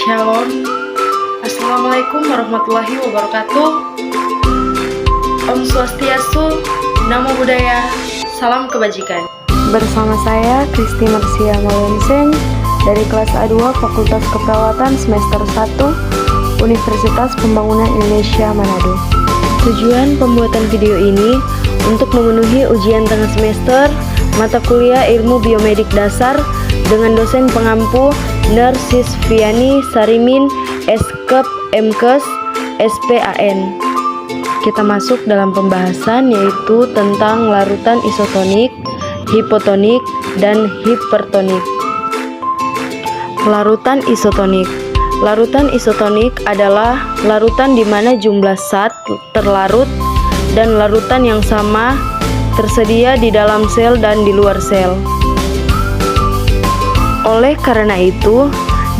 Shalom. Assalamualaikum warahmatullahi wabarakatuh. Om Swastiastu, Namo Buddhaya, salam kebajikan. Bersama saya Kristi Marsia Malenseng dari kelas A2 Fakultas Keperawatan semester 1 Universitas Pembangunan Indonesia Manado. Tujuan pembuatan video ini untuk memenuhi ujian tengah semester mata kuliah Ilmu Biomedik Dasar dengan dosen pengampu Nursis Viani Sarimin Eskep Mkes SPAN. Kita masuk dalam pembahasan yaitu tentang larutan isotonik, hipotonik, dan hipertonik. Larutan isotonik. Larutan isotonik adalah larutan di mana jumlah zat terlarut dan larutan yang sama tersedia di dalam sel dan di luar sel. Oleh karena itu,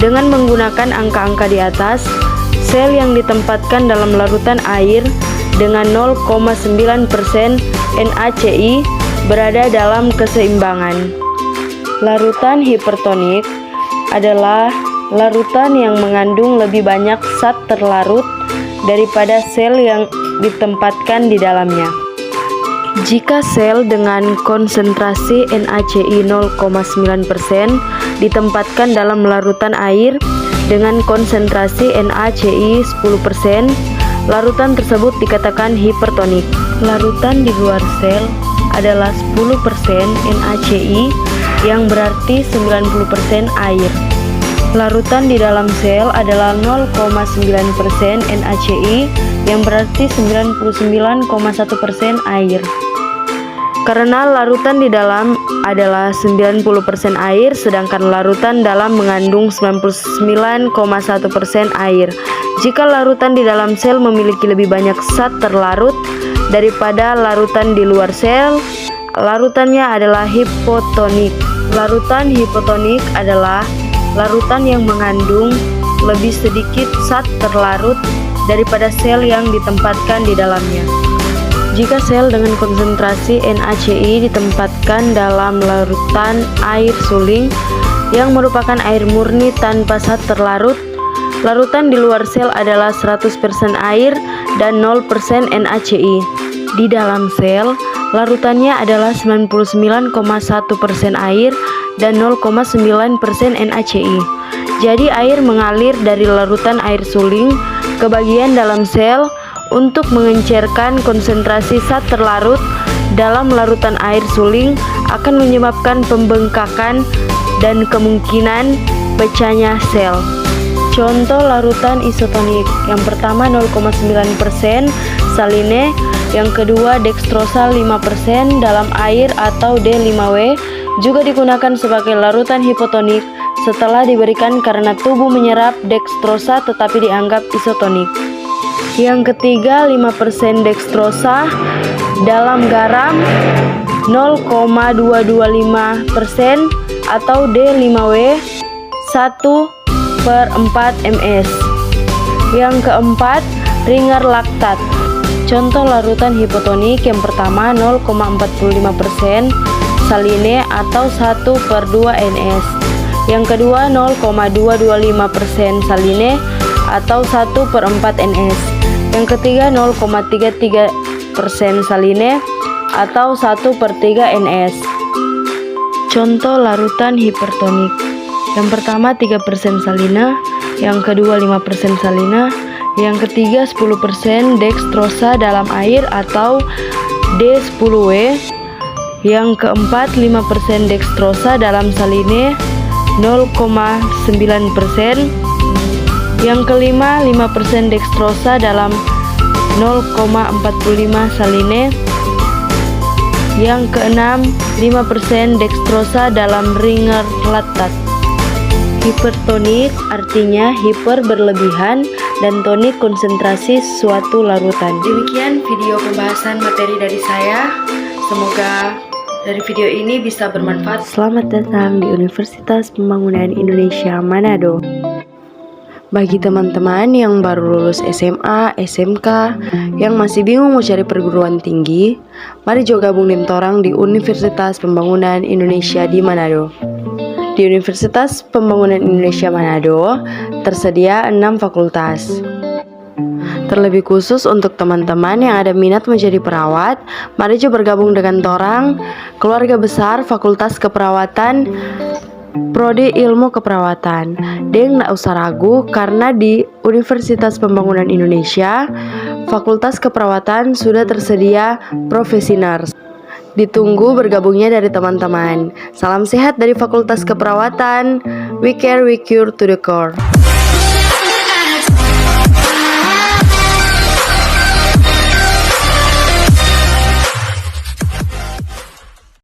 dengan menggunakan angka-angka di atas, sel yang ditempatkan dalam larutan air dengan 0,9% NaCl berada dalam keseimbangan. Larutan hipertonik adalah larutan yang mengandung lebih banyak zat terlarut daripada sel yang ditempatkan di dalamnya. Jika sel dengan konsentrasi NaCl 0,9% ditempatkan dalam larutan air dengan konsentrasi NaCl 10%, larutan tersebut dikatakan hipertonik. Larutan di luar sel adalah 10% NaCl yang berarti 90% air. Larutan di dalam sel adalah 0,9% NaCl yang berarti 99,1% air. Karena larutan di dalam adalah 90% air, sedangkan larutan dalam mengandung 99,1% air. Jika larutan di dalam sel memiliki lebih banyak zat terlarut daripada larutan di luar sel, larutannya adalah hipotonik. Larutan hipotonik adalah larutan yang mengandung lebih sedikit zat terlarut daripada sel yang ditempatkan di dalamnya. Jika sel dengan konsentrasi NaCl ditempatkan dalam larutan air suling yang merupakan air murni tanpa zat terlarut, larutan di luar sel adalah 100% air dan 0% NaCl. Di dalam sel, larutannya adalah 99,1% air dan 0,9% NaCl. Jadi air mengalir dari larutan air suling ke bagian dalam sel untuk mengencerkan konsentrasi zat terlarut dalam larutan air suling akan menyebabkan pembengkakan dan kemungkinan pecahnya sel. Contoh larutan isotonik: yang pertama 0,9% saline, yang kedua dextrosa 5% dalam air atau D5W, juga digunakan sebagai larutan hipotonik setelah diberikan karena tubuh menyerap dextrosa tetapi dianggap isotonik. Yang ketiga 5% dextrosa dalam garam 0,225% atau D5W 1/4 ms. Yang keempat ringer laktat. Contoh larutan hipotonik: yang pertama 0,45% saline atau 1/2 ns. Yang kedua 0,225% saline atau 1/4 ns. Yang ketiga 0,33% saline atau 1/3 ns. Contoh larutan hipertonik: yang pertama 3% saline, yang kedua 5% saline, yang ketiga 10% dextrosa dalam air atau D10W, yang keempat 5% dextrosa dalam saline 0,9%, yang kelima 5% dextrosa dalam 0,45 saline, yang keenam 5% dextrosa dalam ringer laktat. Hipertonik artinya hiper berlebihan dan tonik konsentrasi suatu larutan. Demikian video pembahasan materi dari saya. Semoga dari video ini bisa bermanfaat. Selamat datang di Universitas Pembangunan Indonesia Manado. Bagi teman-teman yang baru lulus SMA, SMK, yang masih bingung mau cari perguruan tinggi, mari juga gabungin torang di Universitas Pembangunan Indonesia di Manado. Di Universitas Pembangunan Indonesia Manado, tersedia 6 fakultas. Terlebih khusus untuk teman-teman yang ada minat menjadi perawat, mari coba bergabung dengan Torang, keluarga besar Fakultas Keperawatan, Prodi Ilmu Keperawatan. Deng nggak usah ragu karena di Universitas Pembangunan Indonesia, Fakultas Keperawatan sudah tersedia Profesi Nurse. Ditunggu bergabungnya dari teman-teman. Salam sehat dari Fakultas Keperawatan. We care, we cure to the core.